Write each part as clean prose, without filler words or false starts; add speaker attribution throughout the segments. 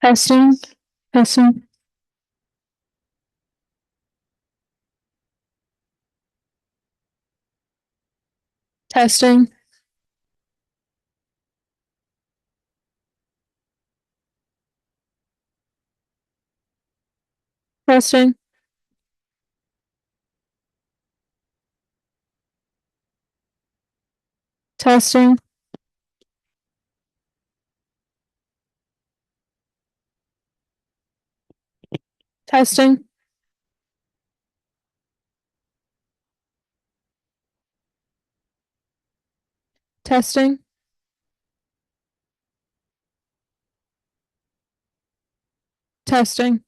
Speaker 1: Testing, testing, testing, testing, testing, testing, testing, testing.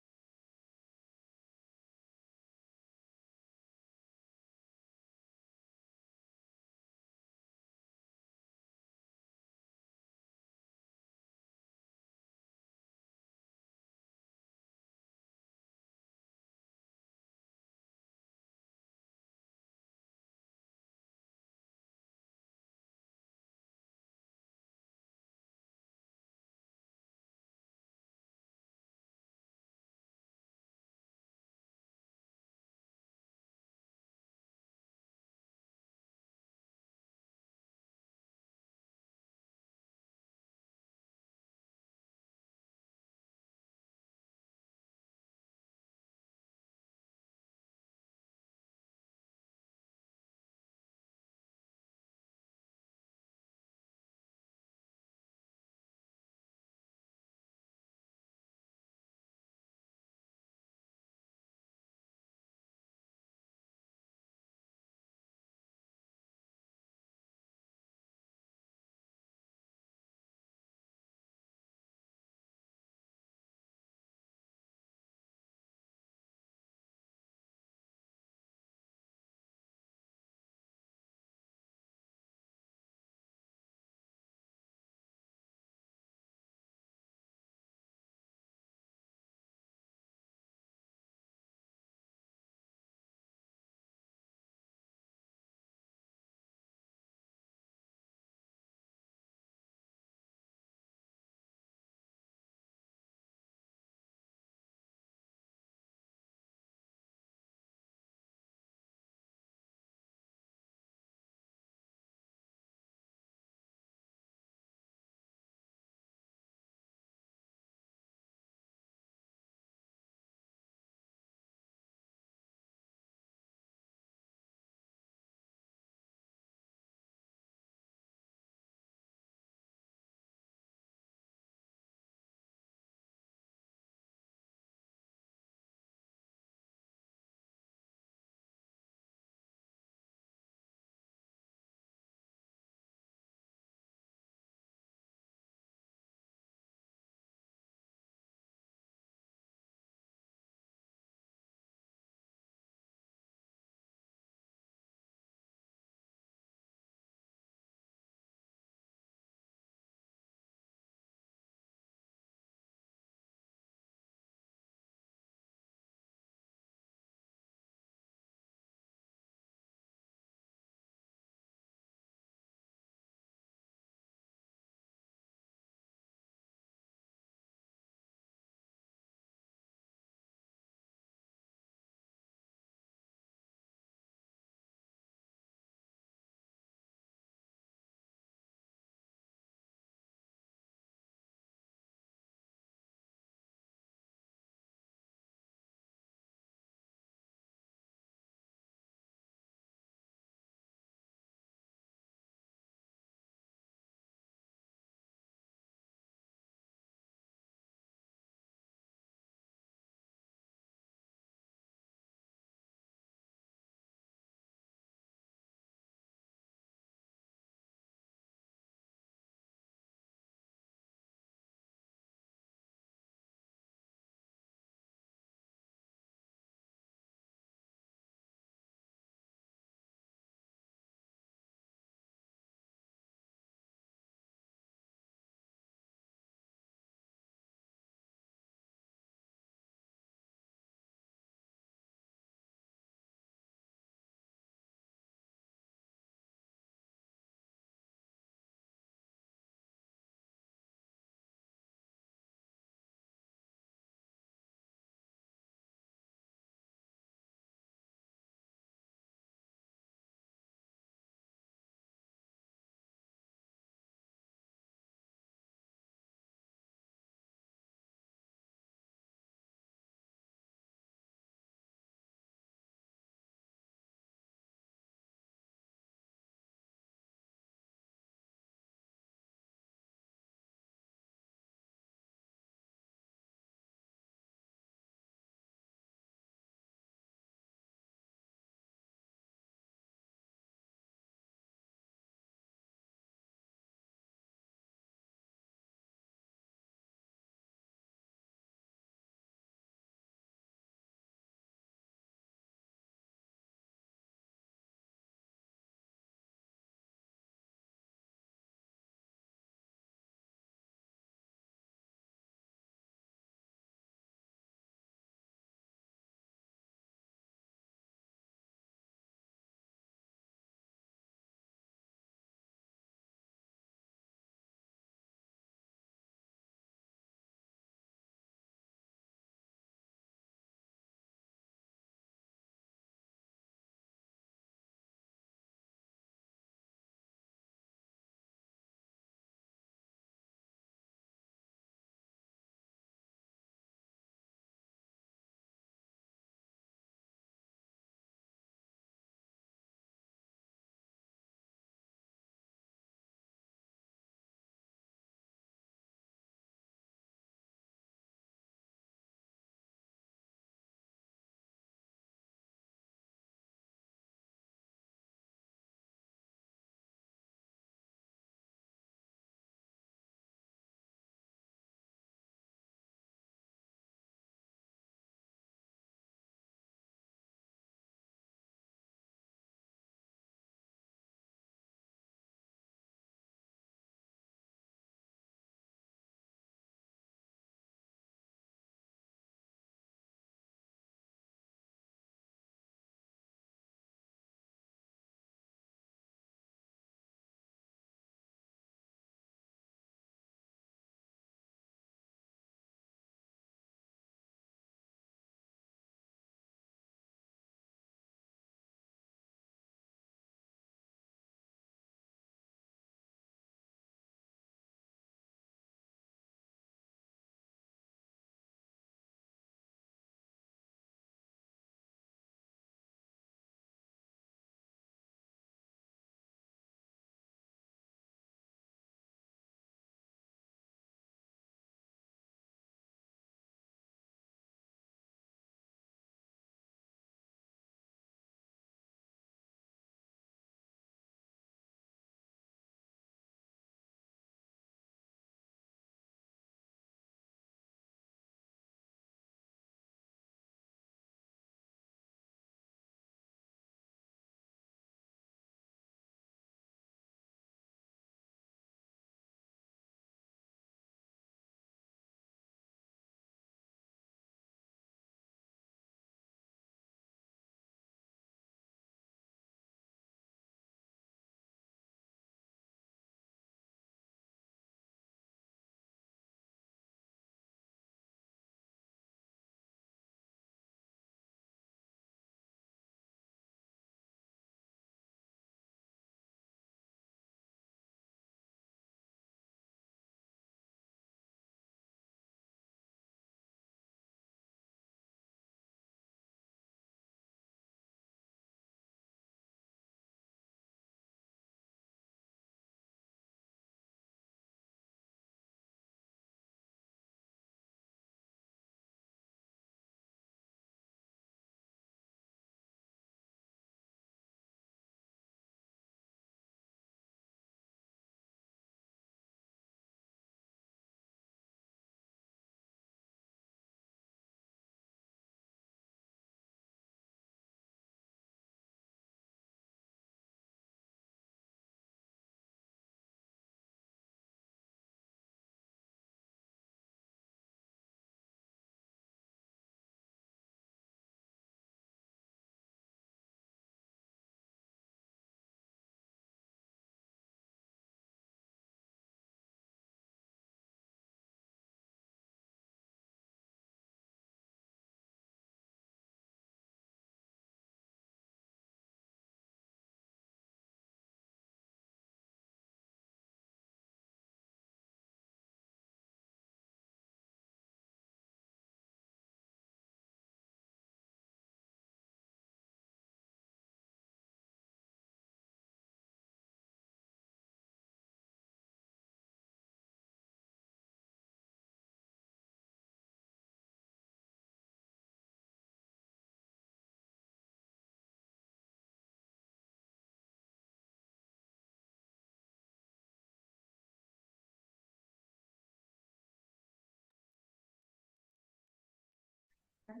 Speaker 2: Okay.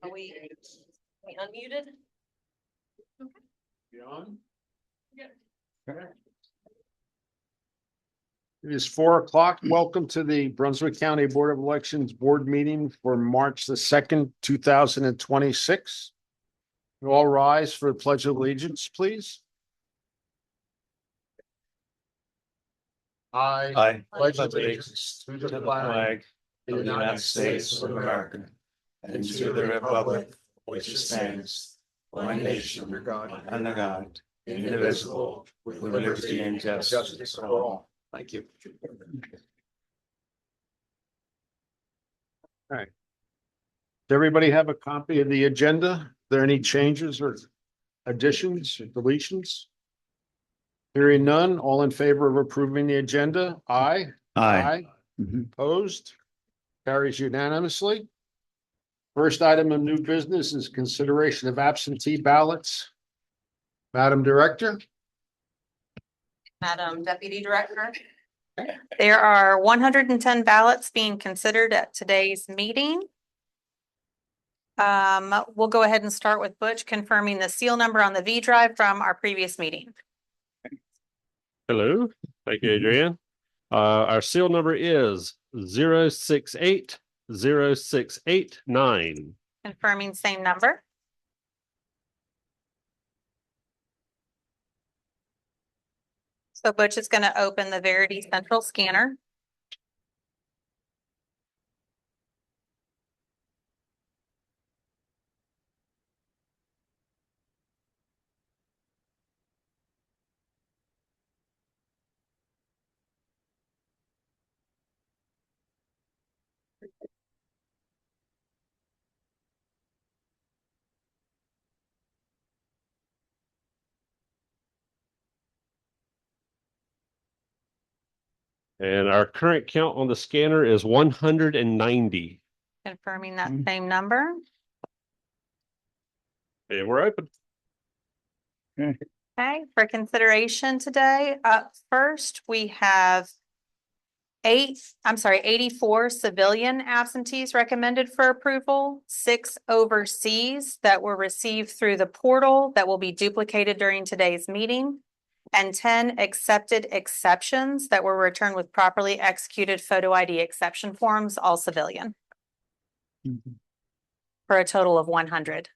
Speaker 3: Are we unmuted?
Speaker 2: You on? Okay. It is 4:00. Welcome to the Brunswick County Board of Elections Board Meeting for March the 2nd, 2026. You all rise for the Pledge of Allegiance, please.
Speaker 4: I pledge allegiance to the flag of the United States of America and to the republic which stands one nation under God, indivisible, with liberty and justice for all. Thank you.
Speaker 2: Does everybody have a copy of the agenda? Are there any changes or additions or deletions? Hearing none, all in favor of approving the agenda? Aye. Opposed? Carries unanimously. First item of new business is consideration of absentee ballots. Madam Director?
Speaker 3: Madam Deputy Director. There are 110 ballots being considered at today's meeting. We'll go ahead and start with Butch confirming the seal number on the V drive from our previous meeting.
Speaker 5: Hello, thank you, Adrienne. Our seal number is 0680689.
Speaker 3: Confirming same number. So Butch is going to open the Verity Central Scanner.
Speaker 5: And our current count on the scanner is 190.
Speaker 3: Confirming that same number.
Speaker 5: And we're open.
Speaker 3: Okay, for consideration today, up first, we have 84 civilian absentees recommended for approval, 6 overseas that were received through the portal that will be duplicated during today's meeting, and 10 accepted exceptions that were returned with properly executed photo ID exception forms, all civilian. For a total of 100.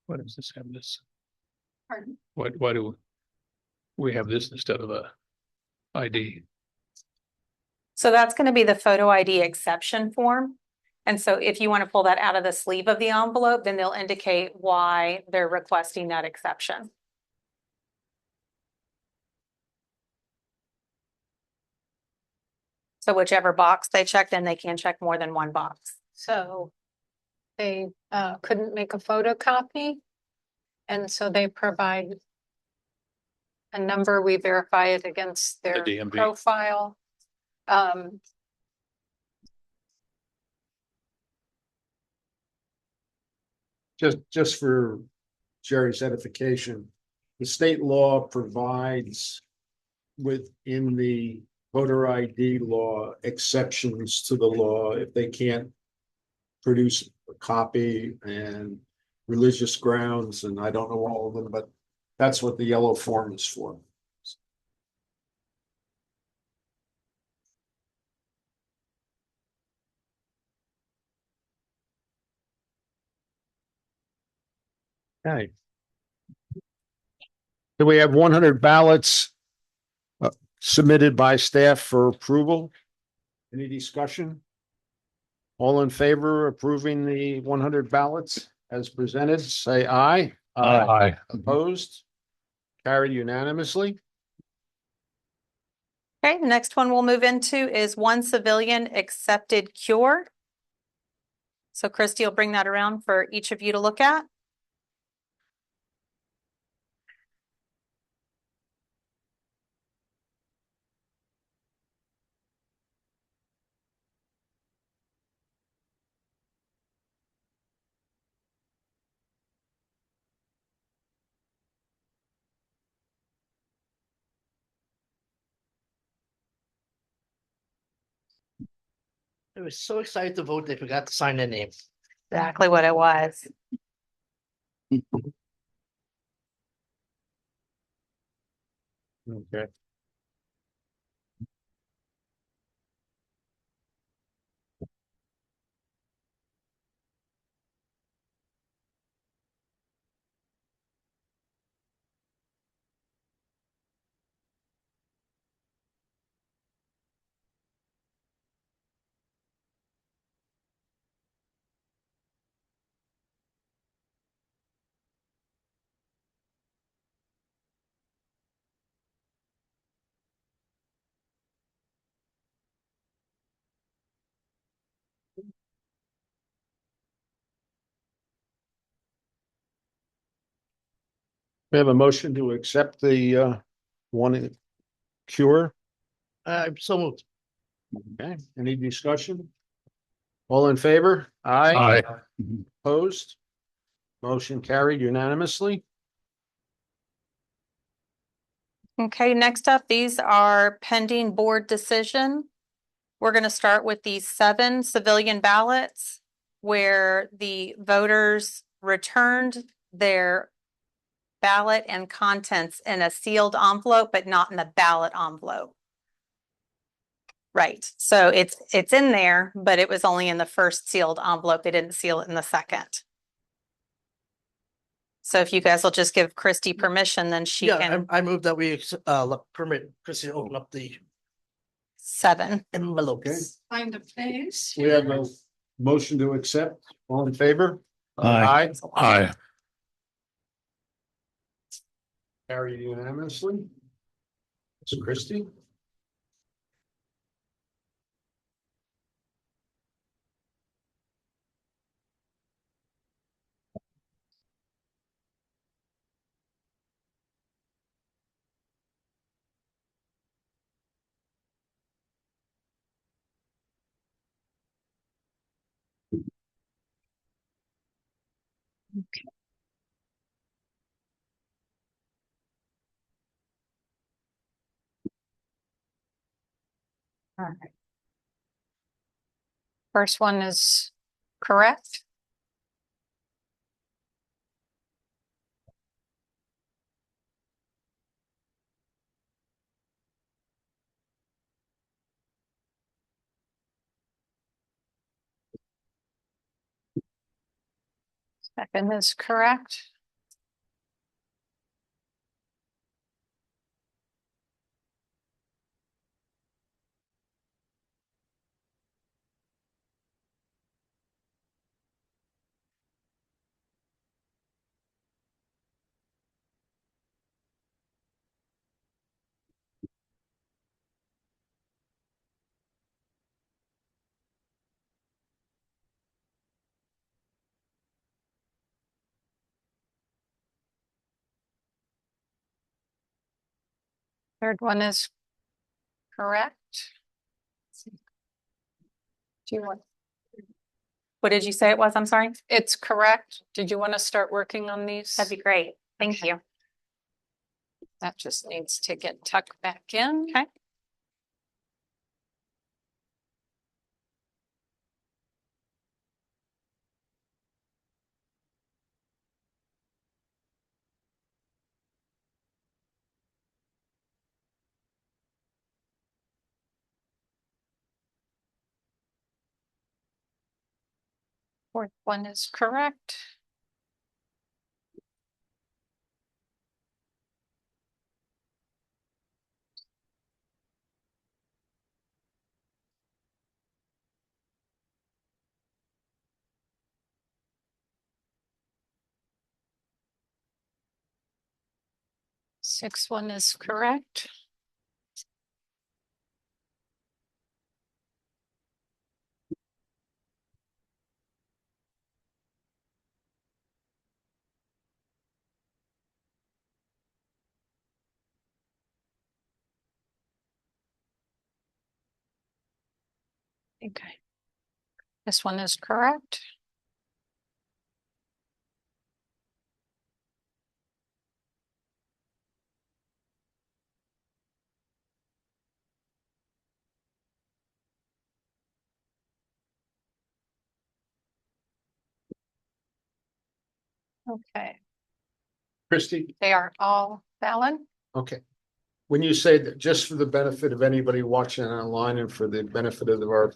Speaker 6: Why does this have this?
Speaker 3: Pardon?
Speaker 6: Why do we have this instead of a ID?
Speaker 3: So that's going to be the photo ID exception form. And so if you want to pull that out of the sleeve of the envelope, then they'll indicate why they're requesting that exception. So whichever box they check, then they can check more than one box.
Speaker 7: So they couldn't make a photocopy. And so they provide a number, we verify it against their
Speaker 6: DMV.
Speaker 7: profile.
Speaker 2: Just for Jerry's edification, the state law provides within the voter ID law exceptions to the law if they can't produce a copy and religious grounds, and I don't know all of them, but that's what the yellow form is for. Okay. Do we have 100 ballots submitted by staff for approval? Any discussion? All in favor of approving the 100 ballots as presented, say aye.
Speaker 6: Aye.
Speaker 2: Opposed? Carried unanimously.
Speaker 3: Okay, the next one we'll move into is one civilian accepted cure. So Christie will bring that around for each of you to look at.
Speaker 8: I was so excited to vote, they forgot to sign their name.
Speaker 3: Exactly what it was.
Speaker 2: Okay. We have a motion to accept the one cure.
Speaker 8: I'm so moved.
Speaker 2: Okay, any discussion? All in favor?
Speaker 6: Aye.
Speaker 2: Opposed? Motion carried unanimously.
Speaker 3: Okay, next up, these are pending board decision. We're going to start with the 7 civilian ballots where the voters returned their ballot and contents in a sealed envelope, but not in the ballot envelope. Right, so it's in there, but it was only in the first sealed envelope. They didn't seal it in the second. So if you guys will just give Christie permission, then she
Speaker 8: Yeah,
Speaker 3: can
Speaker 8: I moved that we permit Chrissy to open up the
Speaker 3: 7.
Speaker 8: envelopes.
Speaker 7: Find a place.
Speaker 2: We have a motion to accept. All in favor?
Speaker 6: Aye. Aye.
Speaker 2: Carried unanimously. So Christie?
Speaker 7: All right. First one is correct. Second is correct. Third one is correct. Do you want,
Speaker 3: What did you say it was? I'm sorry.
Speaker 7: it's correct. Did you want to start working on these?
Speaker 3: That'd be great. Thank you.
Speaker 7: That just needs to get tucked back in.
Speaker 3: Okay.
Speaker 7: Fourth one is correct. Sixth one is correct. Okay. This one is correct. Okay,
Speaker 2: Christie,
Speaker 7: they are all valid.
Speaker 2: okay. When you say that, just for the benefit of anybody watching online and for the benefit of our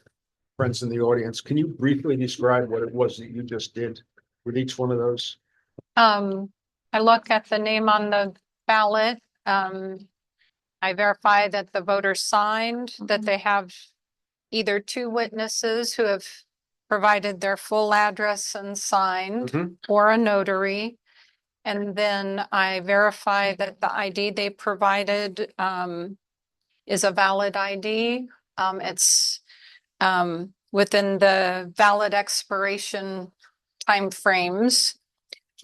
Speaker 2: friends in the audience, can you briefly describe what it was that you just did with each one of those?
Speaker 7: I look at the name on the ballot. I verify that the voter signed, that they have either two witnesses who have provided their full address and signed,
Speaker 2: Mhm.
Speaker 7: or a notary. And then I verify that the ID they provided is a valid ID. It's within the valid expiration timeframes,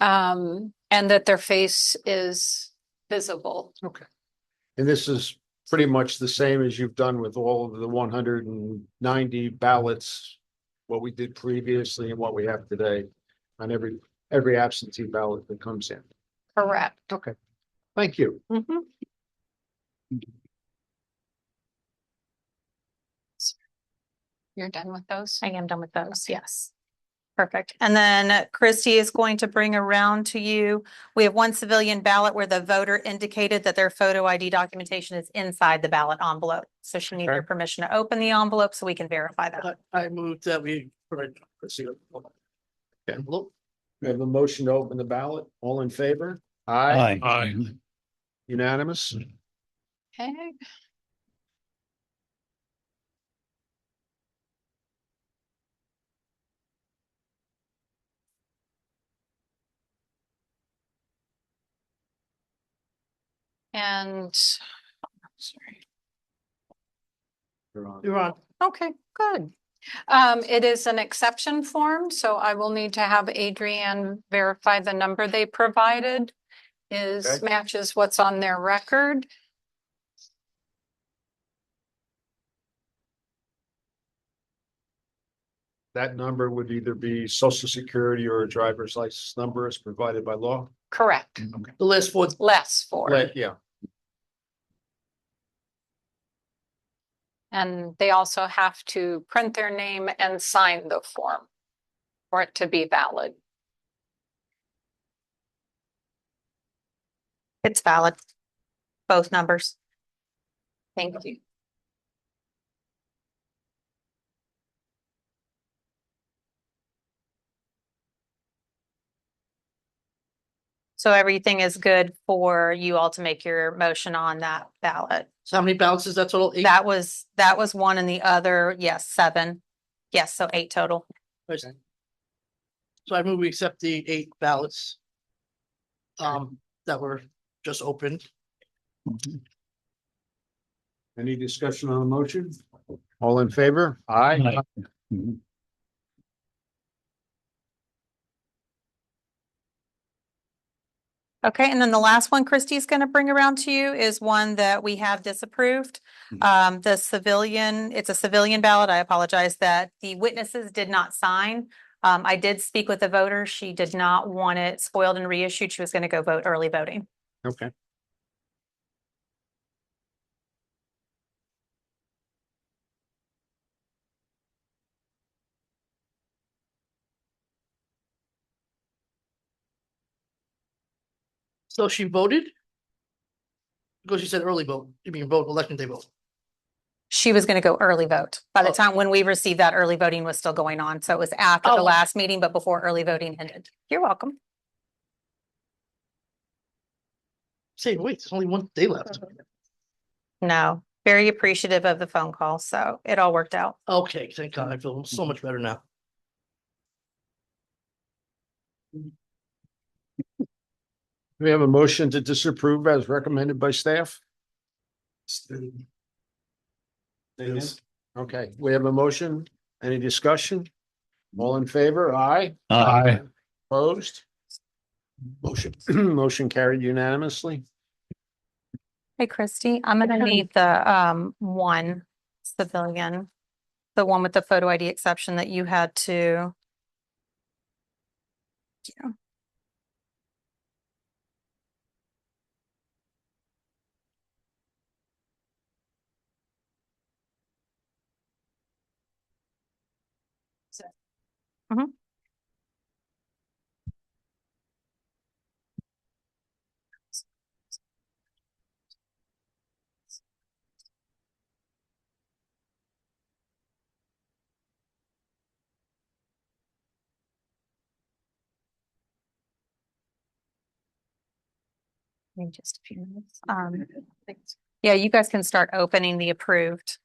Speaker 7: and that their face is visible.
Speaker 2: Okay. And this is pretty much the same as you've done with all of the 190 ballots, what we did previously and what we have today on every absentee ballot that comes in.
Speaker 7: Correct.
Speaker 2: Okay, thank you.
Speaker 7: Mhm. You're done with those?
Speaker 3: I am done with those, yes. Perfect. And then Christie is going to bring around to you, we have one civilian ballot where the voter indicated that their photo ID documentation is inside the ballot envelope. So she needs your
Speaker 2: Okay.
Speaker 3: permission to open the envelope so we can verify that.
Speaker 8: I move that we. Envelope.
Speaker 2: We have a motion to open the ballot. All in favor?
Speaker 6: Aye.
Speaker 2: Unanimous?
Speaker 7: Okay. And, sorry.
Speaker 2: You're on.
Speaker 8: You're on.
Speaker 7: Okay, good. It is an exception form, so I will need to have Adrienne verify the number they provided
Speaker 2: Okay.
Speaker 7: matches what's on their record.
Speaker 2: That number would either be social security or a driver's license number as provided by law.
Speaker 7: Correct.
Speaker 8: The last four.
Speaker 7: Less for.
Speaker 2: Yeah,
Speaker 7: And they also have to print their name and sign the form for it to be valid.
Speaker 3: It's valid. Both numbers.
Speaker 7: Thank you.
Speaker 3: So everything is good for you all to make your motion on that ballot.
Speaker 8: So how many ballots is that total? Eight?
Speaker 3: That was one and the other, yes, 7. Yes, so 8 total.
Speaker 8: So I move we accept the 8 ballots. That were just opened.
Speaker 2: any discussion on the motion? All in favor? Aye.
Speaker 3: Okay, and then the last one Christie's going to bring around to you is one that we have disapproved. The civilian, it's a civilian ballot. I apologize that the witnesses did not sign. I did speak with the voter. She did not want it spoiled and reissued. She was going to go vote early voting.
Speaker 2: Okay.
Speaker 8: So she voted? Because she said early vote, you mean vote, election day vote.
Speaker 3: She was gonna go early vote. By the
Speaker 8: Oh.
Speaker 3: time when we received that, early voting was still going on. So it was after the
Speaker 8: Oh.
Speaker 3: last meeting, but before early voting ended. You're welcome.
Speaker 8: Say, wait, there's only one day left.
Speaker 3: No, very appreciative of the phone call. So it all worked out.
Speaker 8: Okay, thank God, I feel so much better now.
Speaker 2: We have a motion to disapprove as recommended by staff.
Speaker 4: Yes.
Speaker 2: Okay, we have a motion. Any discussion? All in favor? Aye.
Speaker 6: Aye.
Speaker 2: Opposed? Motion, motion carried unanimously.
Speaker 3: Hey, Christy, I'm gonna need the one civilian. The one with the photo ID exception that you had to. Yeah. Mhm. In just a few minutes. Yeah, you guys can start opening the approved.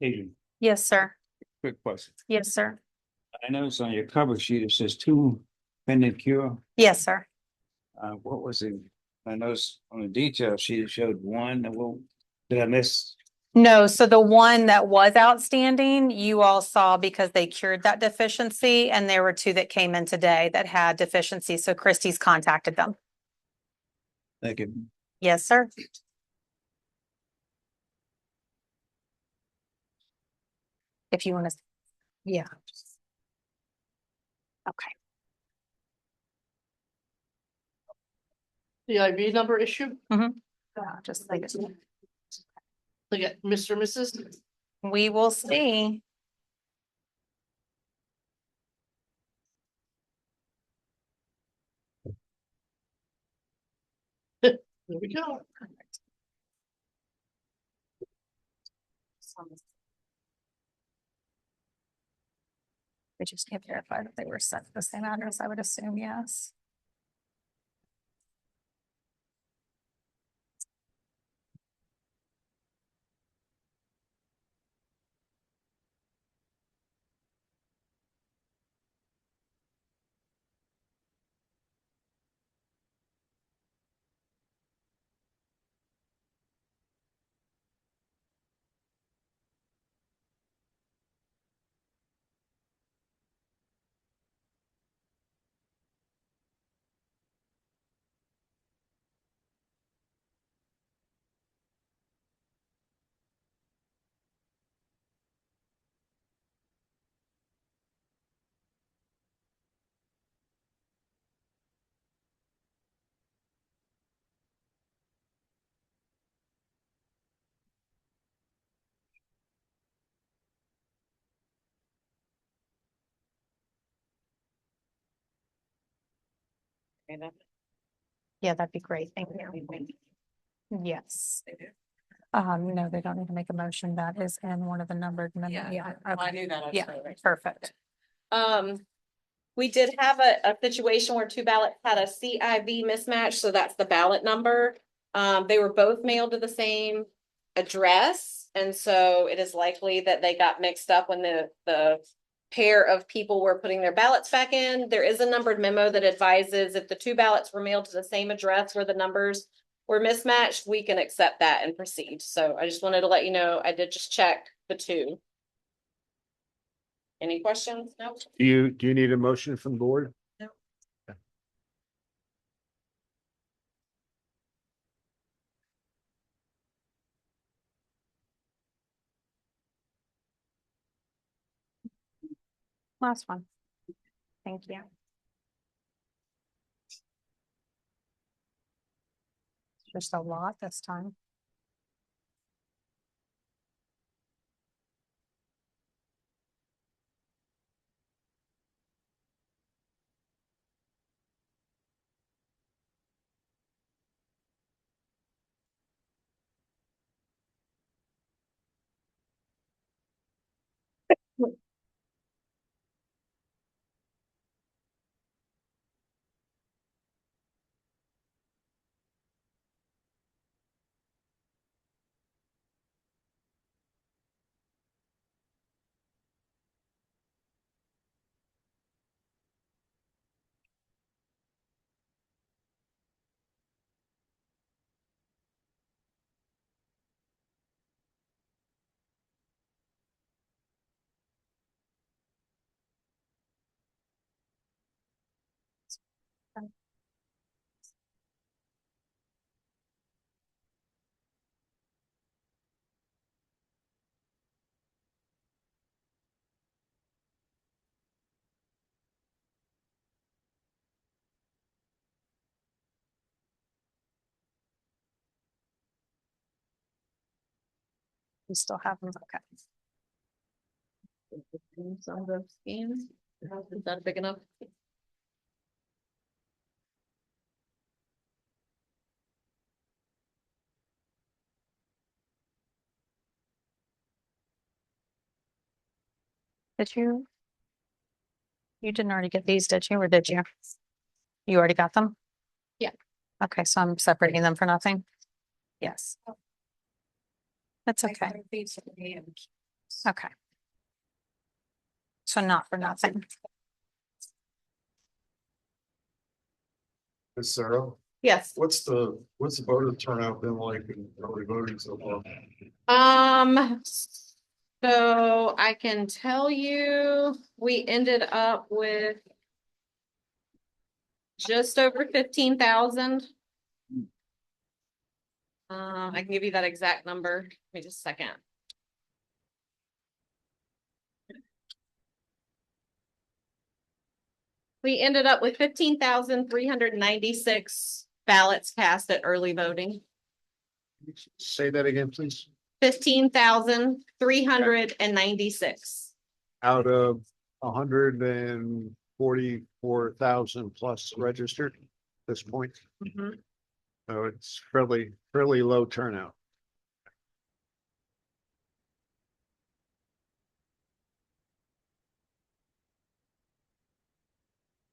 Speaker 4: Hey,
Speaker 3: Yes, sir.
Speaker 4: quick question.
Speaker 3: Yes, sir.
Speaker 4: I noticed on your cover sheet, it says 2 pending cure.
Speaker 3: Yes, sir.
Speaker 4: What was it? I noticed on the detail sheet, it showed 1. Well, did I miss?
Speaker 3: No, so the one that was outstanding, you all saw because they cured that deficiency, and there were 2 that came in today that had deficiencies. So Christie's contacted them.
Speaker 4: Thank you.
Speaker 3: Yes, sir. If you want to, yeah. Okay.
Speaker 8: The IV number issue,
Speaker 3: Just like it.
Speaker 8: look at Mr. Mrs.
Speaker 3: We will see.
Speaker 8: There we go.
Speaker 3: We just can't verify that they were sent to the same address. I would assume yes. Yeah, that'd be great. Thank you. Yes. No, they don't need to make a motion. That is in one of the numbered. Yeah.
Speaker 9: I knew that.
Speaker 3: Yeah, perfect.
Speaker 9: We did have a situation where 2 ballots had a CIV mismatch, so that's the ballot number. They were both mailed to the same address, and so it is likely that they got mixed up when the pair of people were putting their ballots back in. There is a numbered memo that advises if the 2 ballots were mailed to the same address where the numbers were mismatched, we can accept that and proceed. So I just wanted to let you know, I did just check the 2. Any questions? No.
Speaker 2: Do you need a motion from board?
Speaker 9: No.
Speaker 7: Last one. Thank you. Just a lot this time. We still have them. Okay.
Speaker 9: Some of the scans, is that big enough?
Speaker 7: Did you? You didn't already get these, did you, or did you? You already got them?
Speaker 9: Yeah.
Speaker 7: Okay, so I'm separating them for nothing? Yes. That's okay. Okay. So not for nothing.
Speaker 4: Miss Sarah,
Speaker 9: Yes.
Speaker 4: what's the voter turnout been like in early voting so far?
Speaker 9: So I can tell you, we ended up with just over 15,000. I can give you that exact number. Give me just a second. We ended up with 15,396 ballots cast at early voting.
Speaker 2: Say that again, please.
Speaker 9: 15,396.
Speaker 2: Out of 144,000 plus registered at this point. So it's fairly low turnout.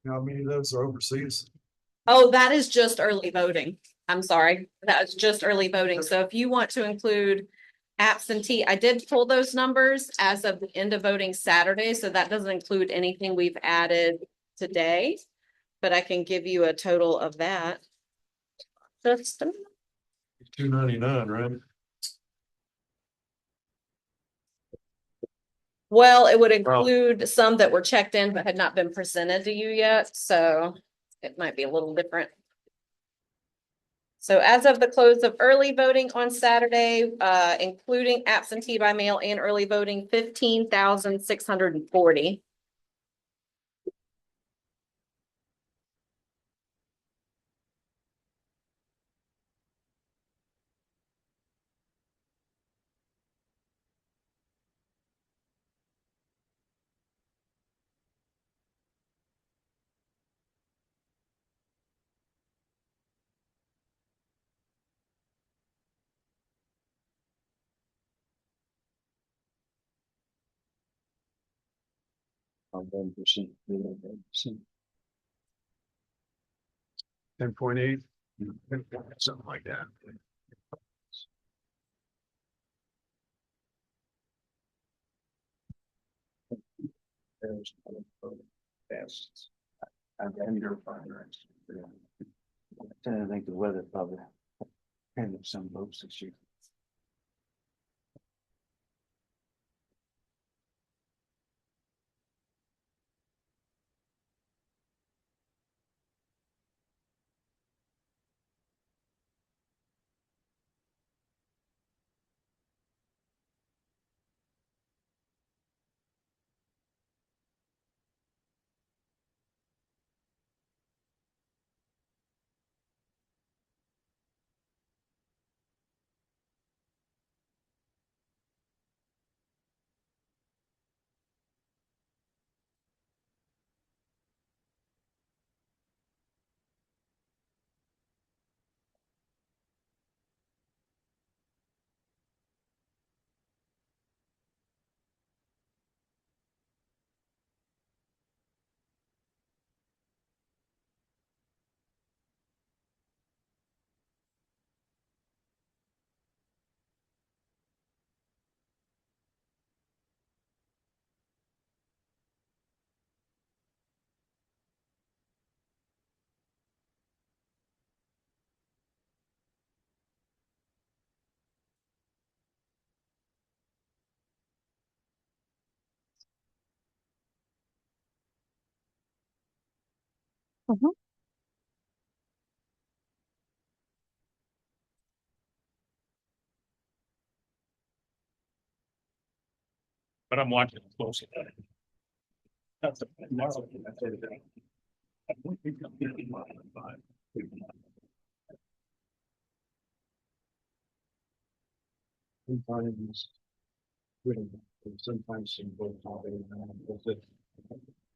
Speaker 4: How many of those are overseas?
Speaker 9: Oh, that is just early voting. I'm sorry. That is just early voting. So if you want to include absentee, I did pull those numbers as of the end of voting Saturday, so that doesn't include anything we've added today. But I can give you a total of that. Just a minute.
Speaker 4: $2.99, right?
Speaker 9: Well, it would include some that were checked in but had not been presented to you yet, so it might be a little different. So as of the close of early voting on Saturday, including absentee by mail and early voting, 15,640.
Speaker 2: $10.8, something like that.
Speaker 4: I think the weather probably kind of some folks this year.
Speaker 6: But I'm watching it closely. That's a.
Speaker 2: Sometimes. Sometimes some both.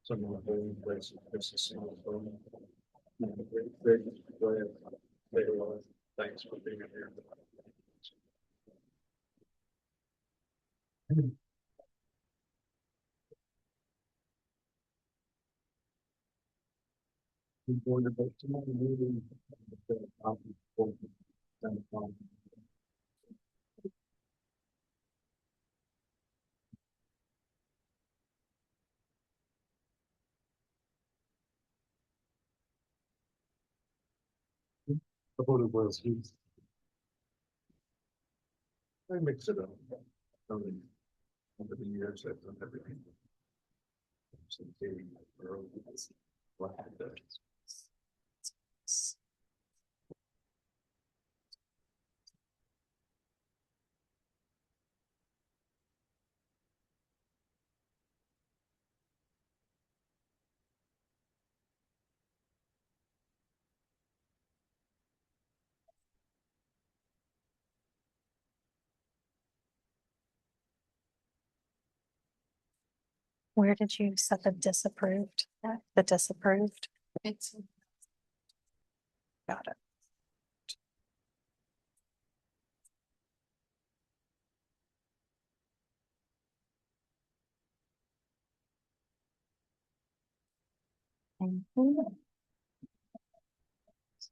Speaker 2: Some of the places. Thanks for being here. The voter was used. I mix it up. Over the years, I've done everything. Since dating early. What happened?
Speaker 3: Where did you set the disapproved? The disapproved?
Speaker 7: It's
Speaker 3: Got it.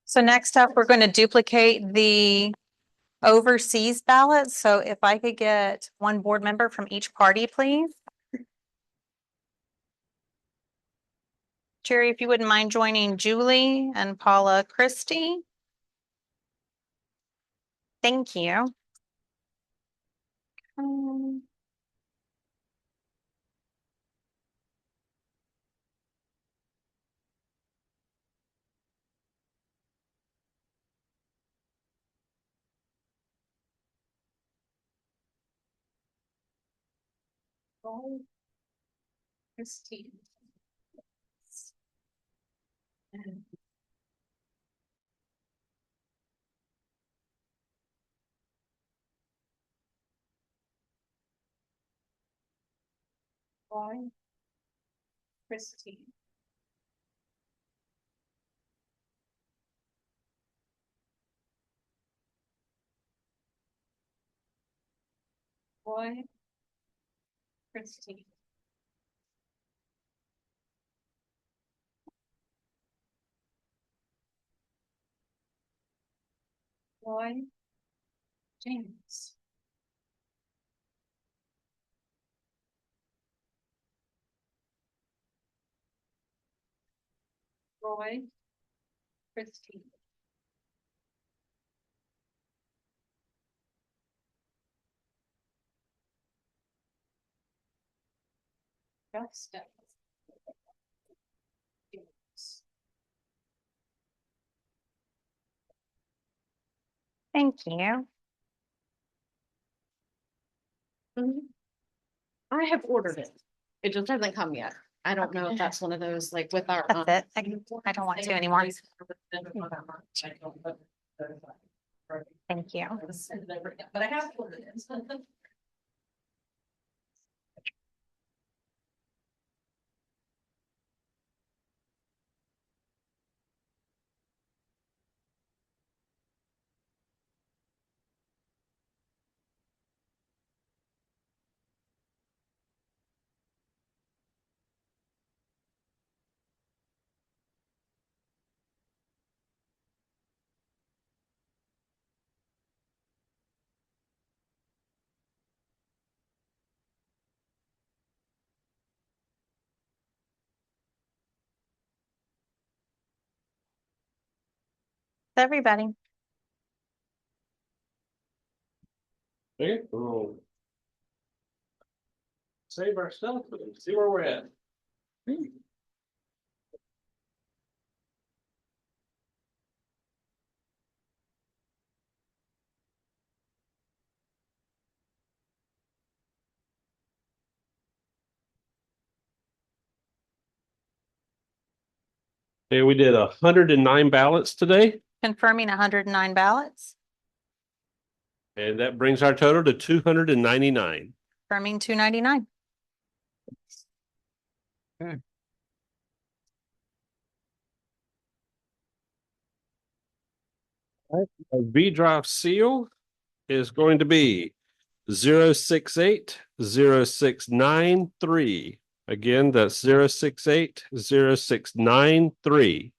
Speaker 3: So next up, we're going to duplicate the overseas ballot. So if I could get one board member from each party, please. Jerry, if you wouldn't mind joining Julie and Paula Christie. Thank you.
Speaker 7: Christine. Why? Christine. Why? Christine. Why? James. Roy. Christine. Justin. James.
Speaker 3: Thank you.
Speaker 9: I have ordered it. It just hasn't come yet. I don't know if that's one of those, like with our.
Speaker 3: That's it. I don't want to anymore. Thank you.
Speaker 9: But I have ordered it.
Speaker 3: Everybody.
Speaker 5: Okay, we'll save our stuff, but see where we're at. Okay, we did 109 ballots today,
Speaker 3: Confirming 109 ballots,
Speaker 5: and that brings our total to 299.
Speaker 3: confirming 299.
Speaker 5: A V drive seal is going to be 0680693. Again, that's 0680693.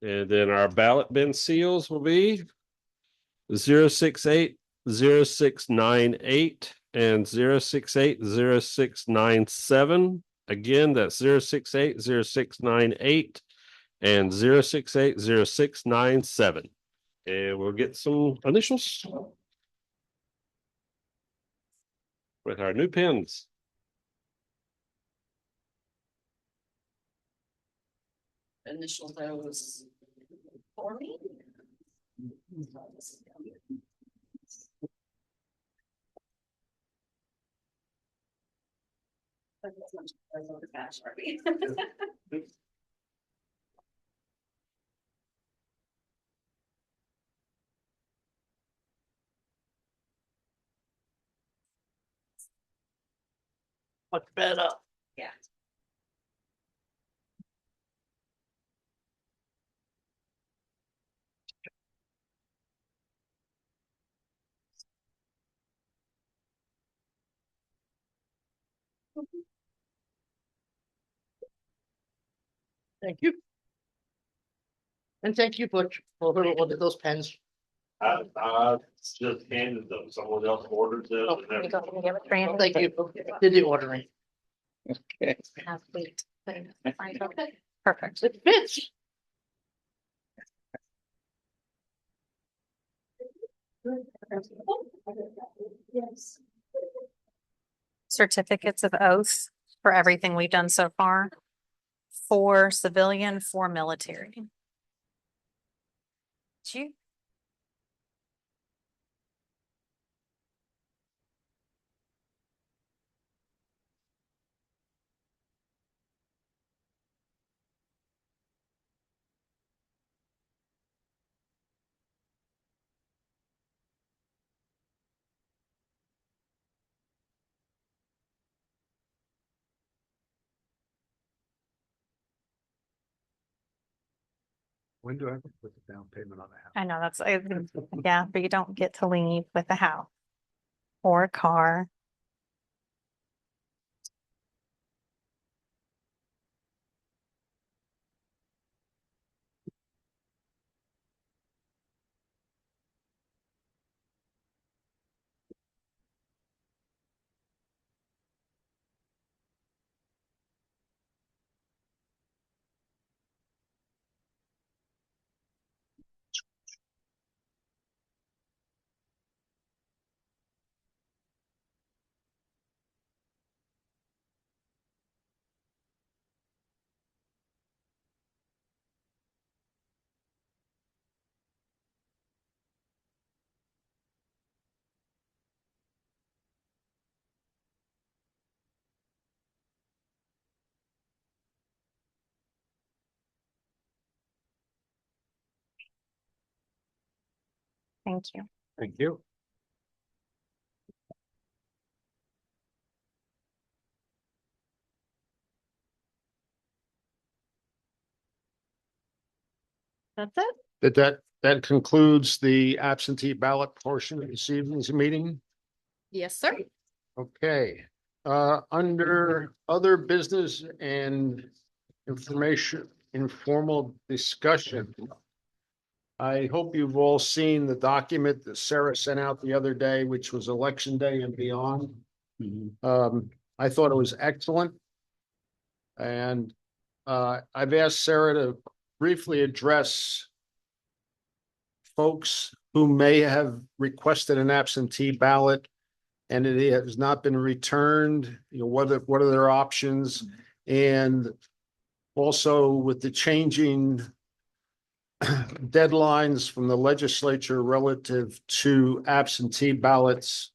Speaker 5: And then our ballot bin seals will be 0680698 and 0680697. Again, that's 0680698 and 0680697. And we'll get some initials with our new pens.
Speaker 9: Initial those for me.
Speaker 8: Much better.
Speaker 9: Yeah.
Speaker 8: Thank you. And thank you for those pens.
Speaker 5: Just handed them. Someone else ordered them.
Speaker 8: Oh,
Speaker 3: Can you go ahead and give it to Randy?
Speaker 8: Thank you. Did the ordering.
Speaker 3: Have wait. Perfect.
Speaker 8: It fits.
Speaker 3: Certificates of oath for everything we've done so far. 4 civilian, 4 military. Did you?
Speaker 2: When do I have to put the down payment on the house?
Speaker 3: I know yeah, but you don't get to leave with a house or a car. Thank you.
Speaker 2: Thank you.
Speaker 9: That's it.
Speaker 2: That concludes the absentee ballot portion of this evening's meeting.
Speaker 9: Yes, sir.
Speaker 2: Okay, under other business and information, informal discussion. I hope you've all seen the document that Sarah sent out the other day, which was Election Day and beyond. I thought it was excellent. And I've asked Sarah to briefly address folks who may have requested an absentee ballot and it has not been returned. You know, what are their options? And also with the changing deadlines from the legislature relative to absentee ballots,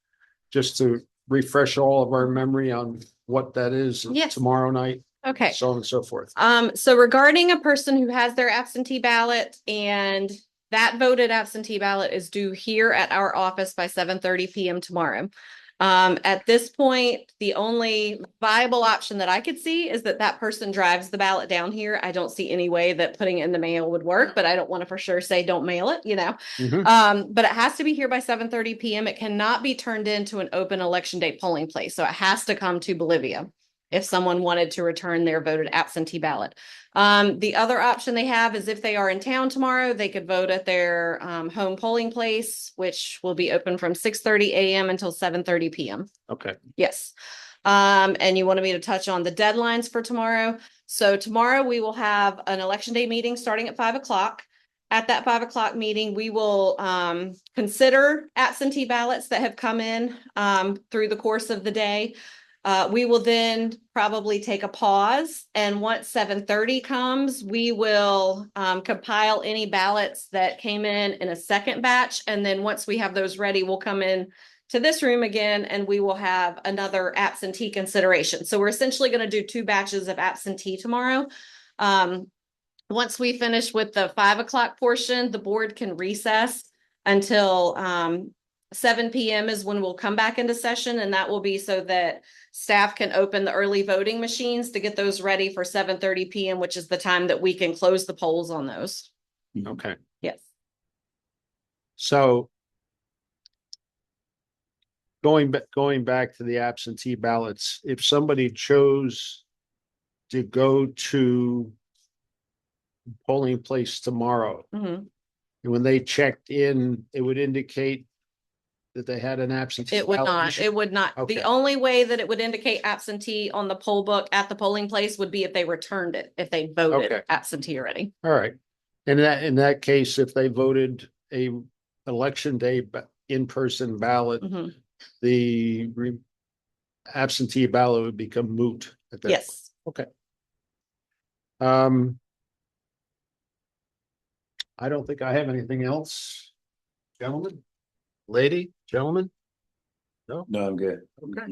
Speaker 2: just to refresh all of our memory on what that is
Speaker 9: Yes.
Speaker 2: tomorrow night.
Speaker 9: Okay.
Speaker 2: so on and so forth.
Speaker 9: So regarding a person who has their absentee ballot and that voted absentee ballot is due here at our office by 7:30 PM tomorrow. At this point, the only viable option that I could see is that that person drives the ballot down here. I don't see any way that putting it in the mail would work, but I don't want to for sure say don't mail it,
Speaker 2: Mhm.
Speaker 9: But it has to be here by 7:30 PM. It cannot be turned into an open election day polling place. So it has to come to Bolivia if someone wanted to return their voted absentee ballot. The other option they have is if they are in town tomorrow, they could vote at their home polling place, which will be open from 6:30 AM until 7:30 PM.
Speaker 2: Okay.
Speaker 9: Yes. And you wanted me to touch on the deadlines for tomorrow. So tomorrow we will have an election day meeting starting at 5 o'clock. At that 5 o'clock meeting, we will consider absentee ballots that have come in through the course of the day. We will then probably take a pause, and once 7:30 comes, we will compile any ballots that came in a second batch. And then once we have those ready, we'll come in to this room again and we will have another absentee consideration. So we're essentially going to do 2 batches of absentee tomorrow. Once we finish with the 5 o'clock portion, the board can recess until 7 PM is when we'll come back into session, and that will be so that staff can open the early voting machines to get those ready for 7:30 PM, which is the time that we can close the polls on those.
Speaker 2: Okay.
Speaker 9: Yes.
Speaker 2: So going back to the absentee ballots, if somebody chose to go to polling place tomorrow,
Speaker 9: Mhm.
Speaker 2: and when they checked in, it would indicate that they had an absentee.
Speaker 9: It would
Speaker 2: ballot
Speaker 9: not,
Speaker 2: issue?
Speaker 9: it would not.
Speaker 2: Okay.
Speaker 9: The only way that it would indicate absentee on the poll book at the polling place would be if they returned it, if they voted
Speaker 2: Okay.
Speaker 9: absentee already.
Speaker 2: All right. And in that case, if they voted a election day in-person ballot,
Speaker 9: Mhm.
Speaker 2: the absentee ballot would become moot at that.
Speaker 9: Yes.
Speaker 2: Okay. I don't think I have anything else. Gentlemen, lady, gentlemen? No?
Speaker 4: No, I'm good.
Speaker 2: Okay.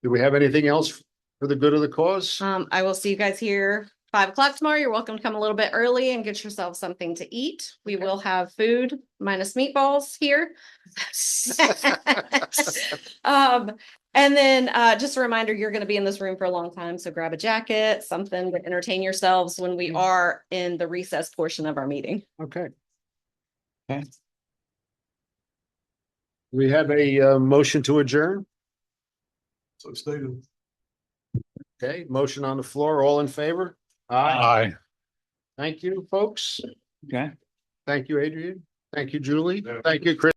Speaker 2: Do we have anything else for the good of the cause?
Speaker 9: I will see you guys here 5 o'clock tomorrow. You're welcome to come a little bit early and get yourself something to eat. We will have food minus meatballs here. And then just a reminder, you're going to be in this room for a long time. So grab a jacket, something to entertain yourselves when we are in the recess portion of our meeting.
Speaker 2: Okay.
Speaker 4: Okay.
Speaker 2: We have a motion to adjourn.
Speaker 4: So stated.
Speaker 2: Okay, motion on the floor. All in favor?
Speaker 6: Aye.
Speaker 2: Thank you, folks.
Speaker 4: Okay.
Speaker 2: Thank you, Adrian. Thank you, Julie. Thank you, Chris.